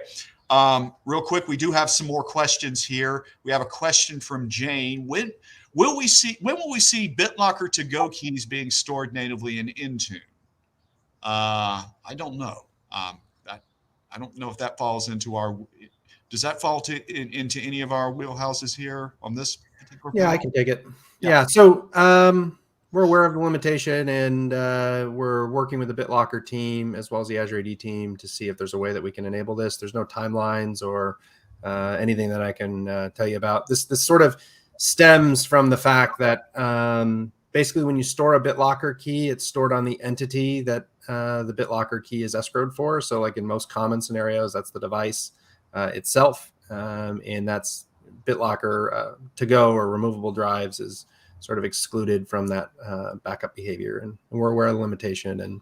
real quick, we do have some more questions here. We have a question from Jane. When will we see BitLocker to-go keys being stored natively in Intune? I don't know. I don't know if that falls into our. Does that fall into any of our wheelhouses here on this particular? Yeah, I can take it. Yeah. So we're aware of the limitation, and we're working with the BitLocker team as well as the Azure AD team to see if there's a way that we can enable this. There's no timelines or anything that I can tell you about. This sort of stems from the fact that basically when you store a BitLocker key, it's stored on the entity that the BitLocker key is escrowed for. So like in most common scenarios, that's the device itself. And that's BitLocker to go or removable drives is sort of excluded from that backup behavior. And we're aware of the limitation, and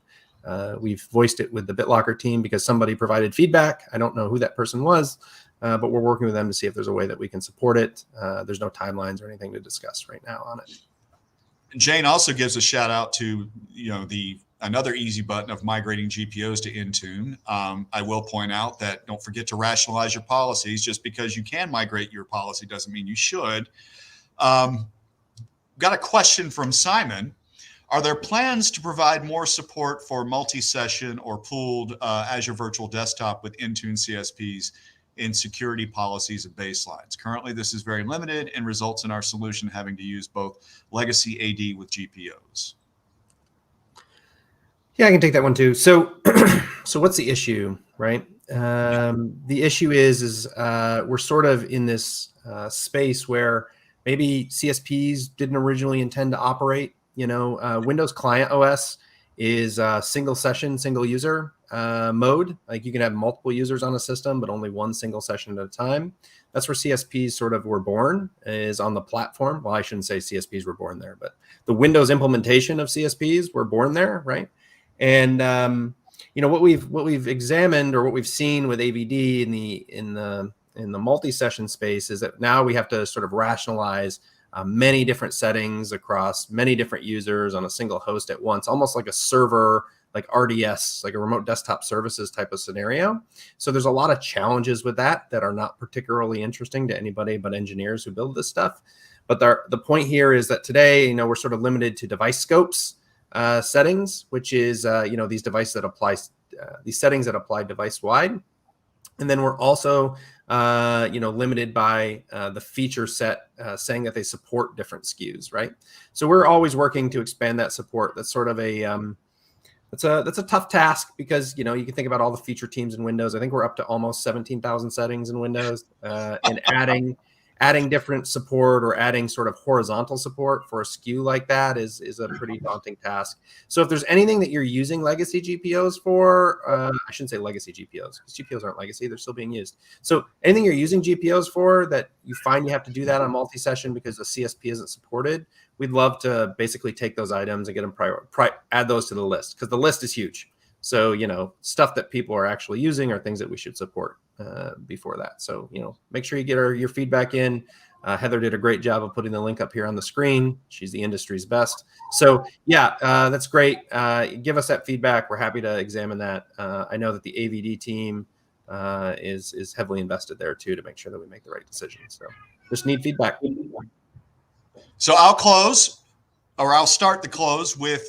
we've voiced it with the BitLocker team because somebody provided feedback. I don't know who that person was, but we're working with them to see if there's a way that we can support it. There's no timelines or anything to discuss right now on it. Jane also gives a shout out to another easy button of migrating GPOs to Intune. I will point out that don't forget to rationalize your policies. Just because you can migrate your policy doesn't mean you should. Got a question from Simon. Are there plans to provide more support for multi-session or pooled Azure Virtual Desktop with Intune CSPs in security policies and baselines. Currently, this is very limited and results in our solution having to use both legacy AD with GPOs. Yeah, I can take that one too. So, so what's the issue, right? The issue is we're sort of in this space where maybe CSPs didn't originally intend to operate. Windows Client OS is single session, single user mode. Like you can have multiple users on a system, but only one single session at a time. That's where CSPs sort of were born, is on the platform. Well, I shouldn't say CSPs were born there, but the Windows implementation of CSPs were born there, right? And what we've examined, or what we've seen with AVD in the multi-session space, is that now we have to sort of rationalize many different settings across many different users on a single host at once, almost like a server, like RDS, like a remote desktop services type of scenario. So there's a lot of challenges with that are not particularly interesting to anybody but engineers who build this stuff. But the point here is that today, we're sort of limited to device scopes settings, which is these devices that apply these settings that apply device wide, and then we're also limited by the feature set saying that they support different SKUs, right? So we're always working to expand that support. That's sort of that's a tough task, because you can think about all the feature teams in Windows. I think we're up to almost 17,000 settings in Windows, and adding different support or adding sort of horizontal support for a SKU like that is a pretty daunting task. So if there's anything that you're using legacy GPOs for, I shouldn't say legacy GPOs, because GPOs aren't legacy, they're still being used. So anything you're using GPOs for that you find you have to do that on multi-session because the CSP isn't supported, we'd love to basically take those items and get them add those to the list, because the list is huge. So, stuff that people are actually using are things that we should support before that. So, make sure you get your feedback in. Heather did a great job of putting the link up here on the screen. She's the industry's best. So yeah, that's great. Give us that feedback. We're happy to examine that. I know that the AVD team is heavily invested there too, to make sure that we make the right decisions. So just need feedback. So I'll start the close with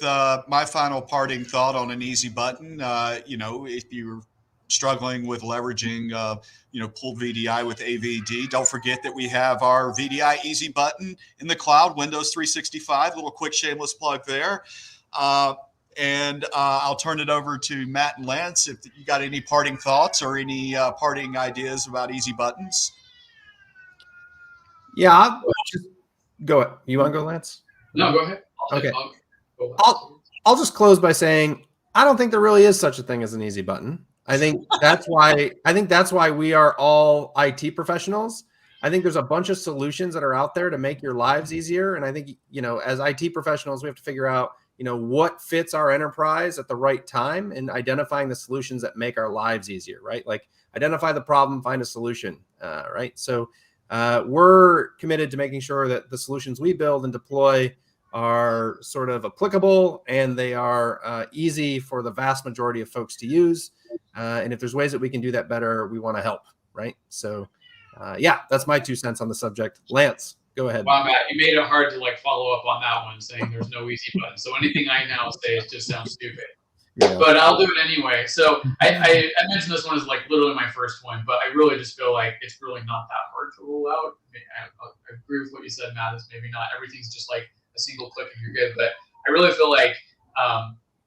my final parting thought on an easy button. If you're struggling with leveraging, pull VDI with AVD, don't forget that we have our VDI easy button in the cloud, Windows 365. Little quick shameless plug there. And I'll turn it over to Matt and Lance if you got any parting thoughts or any parting ideas about easy buttons. Yeah, I'll just go ahead. You want to go, Lance? No, go ahead. Okay. I'll just close by saying I don't think there really is such a thing as an easy button. I think that's why we are all IT professionals. I think there's a bunch of solutions that are out there to make your lives easier. And I think, as IT professionals, we have to figure out, what fits our enterprise at the right time, and identifying the solutions that make our lives easier, right? Like identify the problem, find a solution, right? So we're committed to making sure that the solutions we build and deploy are sort of applicable, and they are easy for the vast majority of folks to use. And if there's ways that we can do that better, we want to help, right? So that's my 2 cents on the subject. Lance, go ahead. Wow, Matt, you made it hard to follow up on that one, saying there's no easy button. So anything I now say just sounds stupid. Yeah. But I'll do it anyway. So I mentioned this one is literally my first one, but I really just feel like it's really not that hard to roll out. I agree with what you said, Matt. Is maybe not everything's just a single click and you're good. But I really feel like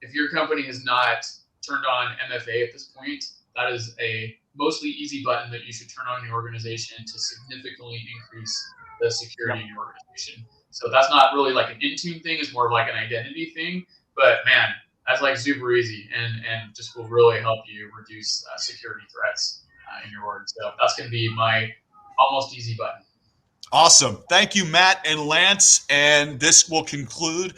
if your company has not turned on MFA at this point, that is a mostly easy button that you should turn on in your organization to significantly increase the security in your organization. So that's not really an Intune thing, it's more of an identity thing. But man, that's super easy and just will really help you reduce security threats in your org. So that's going to be my almost easy button. Awesome. Thank you, Matt and Lance. And this will conclude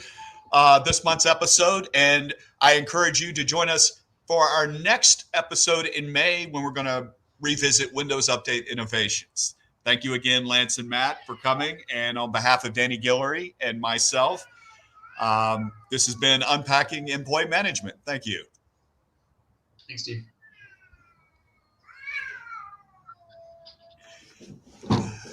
this month's episode. And I encourage you to join us for our next episode in May, when we're going to revisit Windows Update innovations. Thank you again, Lance and Matt, for coming. And on behalf of Danny Guillory and myself, this has been Unpacking Endpoint Management. Thank you. Thanks, Steve.